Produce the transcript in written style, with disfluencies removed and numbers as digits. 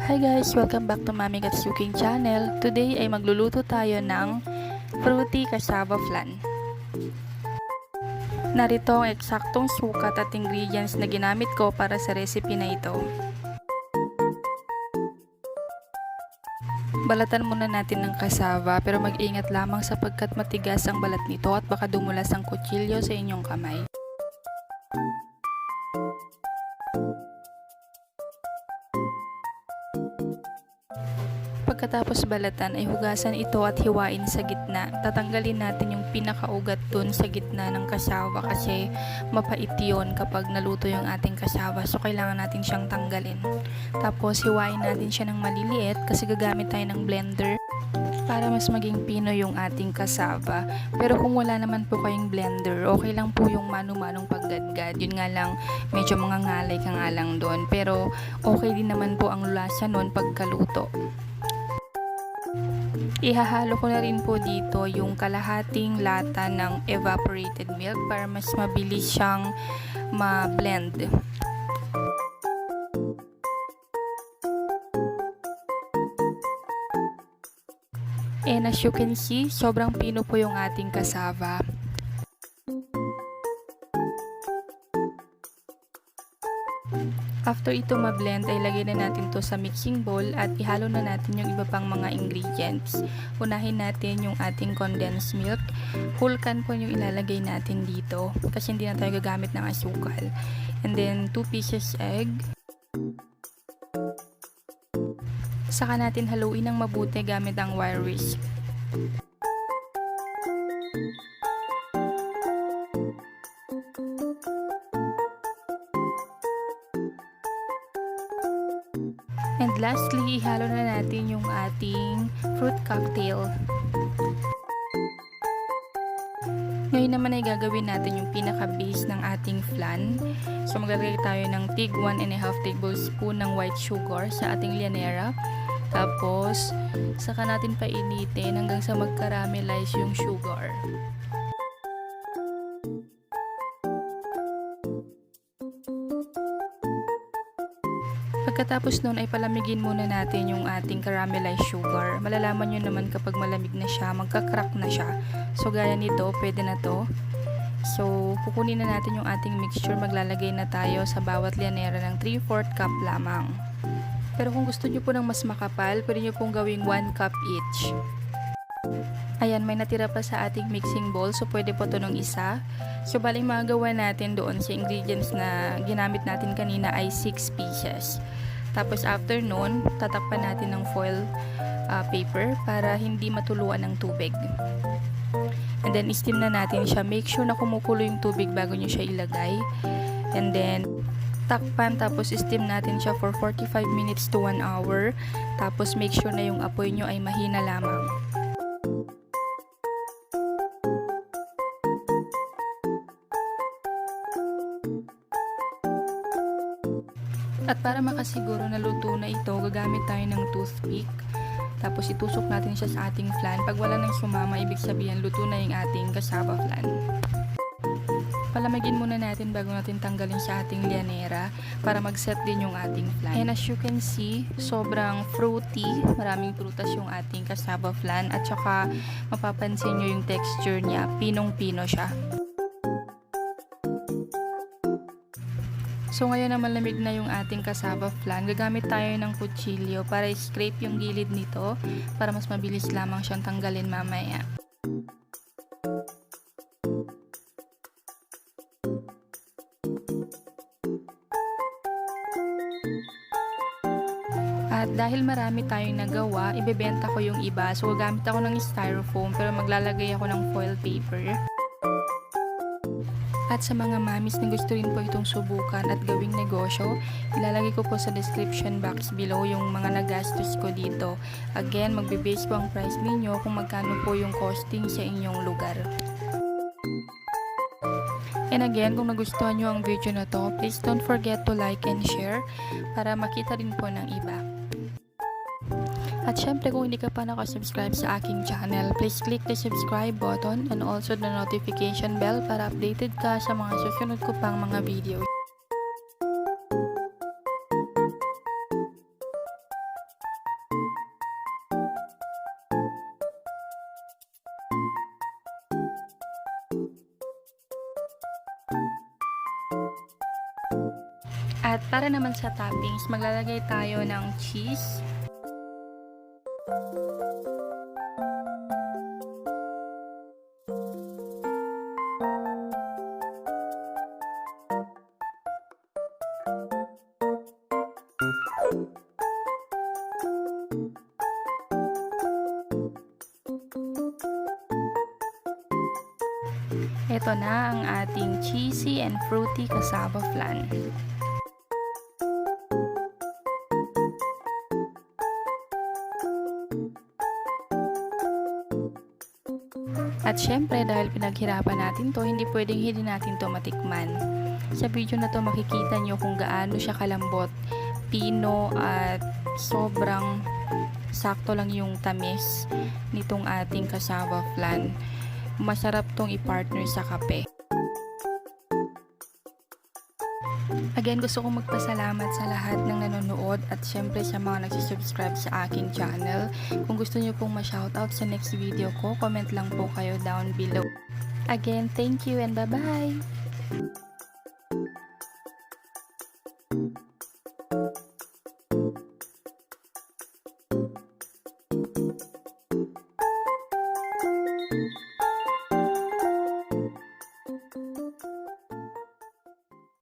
Hi guys! Welcome back to Mami Gats Cooking Channel. Today ay magluluto tayo ng fruity cassava flan. Narito ang eksaktong sukat at ingredients na ginamit ko para sa recipe na ito. Balatan muna natin ng cassava pero mag-ingat lamang sapagkat matigas ang balat nito at baka dumulas ang kutsilyo sa inyong kamay. Pagkatapos balatan ay hugasan ito at hiwain sa gitna. Tatanggalin natin yung pinakaugat dun sa gitna ng cassava kasi mapait yun kapag naluto yung ating cassava, so kailangan natin siyang tanggalin. Tapos hiwain natin siya ng maliliit kasi gagamit tayo ng blender para mas maging pinoy yung ating cassava. Pero kung wala naman po kayong blender, okay lang po yung mano-manong paggadgad. Yun nga lang, medyo mga ngalay ka nga lang doon. Pero okay din naman po ang lasa nun pagkaluto. Ihahalo ko na rin po dito yung kalahating lata ng evaporated milk para mas mabilis siyang ma-blend. And as you can see, sobrang pino po yung ating cassava. After ito ma-blend ay lagay na natin to sa mixing bowl at ihalo na natin yung iba pang mga ingredients. Unahin natin yung ating condensed milk. Whole can po yung ilalagay natin dito kasi hindi na tayo gagamit ng asukal. And then 2 pieces egg. Saka natin haluin ng mabuti gamit ang wire whisk. And lastly, ihalo na natin yung ating fruit cocktail. Ngayon naman ay gagawin natin yung pinaka-base ng ating flan. So maglalagay tayo ng tig 1.5 tablespoon ng white sugar sa ating lianera. Tapos, saka natin painitin hanggang sa mag-caramelize yung sugar. Pagkatapos nun ay palamigin muna natin yung ating caramelized sugar. Malalaman nyo naman kapag malamig na siya, magka-crack na siya. So gaya nito, pwede na to. So kukunin na natin yung ating mixture. Maglalagay na tayo sa bawat lianera ng 3/4 cup lamang. Pero kung gusto nyo po ng mas makapal, pwede nyo pong gawing 1 cup each. Ayan, may natira pa sa ating mixing bowl, so pwede po ito nung isa. So baling magagawa natin doon sa ingredients na ginamit natin kanina ay 6 pieces. Tapos after nun, tatakpan natin ng foil paper para hindi matuluan ng tubig. And then steam na natin siya. Make sure na kumukulo yung tubig bago nyo siya ilagay. And then takpan, tapos steam natin siya for 45 minutes to 1 hour. Tapos make sure na yung apoy nyo ay mahina lamang. At para makasiguro na luto na ito, gagamit tayo ng toothpick. Tapos itusok natin siya sa ating flan. Pag wala nang sumama, ibig sabihin luto na yung ating cassava flan. Palamigin muna natin bago natin tanggalin sa ating lianera para mag-set din yung ating flan. And as you can see, sobrang fruity. Maraming prutas yung ating cassava flan. At saka mapapansin nyo yung texture niya. Pinong-pino siya. So ngayon na malamig na yung ating cassava flan, gagamit tayo ng kutsilyo para i-scrape yung gilid nito para mas mabilis lamang siyang tanggalin mamaya. At dahil marami tayong nagawa, ibebenta ko yung iba. So gagamit ako ng styrofoam pero maglalagay ako ng foil paper. At sa mga mamis na gusto rin po itong subukan at gawing negosyo, ilalagay ko po sa description box below yung mga nagastos ko dito. Again, magbe-base po ang price ninyo kung magkano po yung costing sa inyong lugar. And again, kung nagustuhan nyo ang video na to, please don't forget to like and share para makita rin po ng iba. At syempre kung hindi ka pa nakasubscribe sa aking channel, please click the subscribe button and also the notification bell para updated ka sa mga susunod ko pang mga video. At para naman sa toppings, maglalagay tayo ng cheese. Ito na ang ating cheesy and fruity cassava flan. At syempre, dahil pinaghirapan natin to, hindi pwedeng hindi natin to matikman. Sa video na to makikita nyo kung gaano siya kalambot, pino, at sobrang sakto lang yung tamis nitong ating cassava flan. Masarap tong i-partner sa kape. Again, gusto kong magpasalamat sa lahat ng nanonood at syempre sa mga nagsisubscribe sa aking channel. Kung gusto niyo pong ma-shoutout sa next video ko, comment lang po kayo down below. Again, thank you and bye-bye!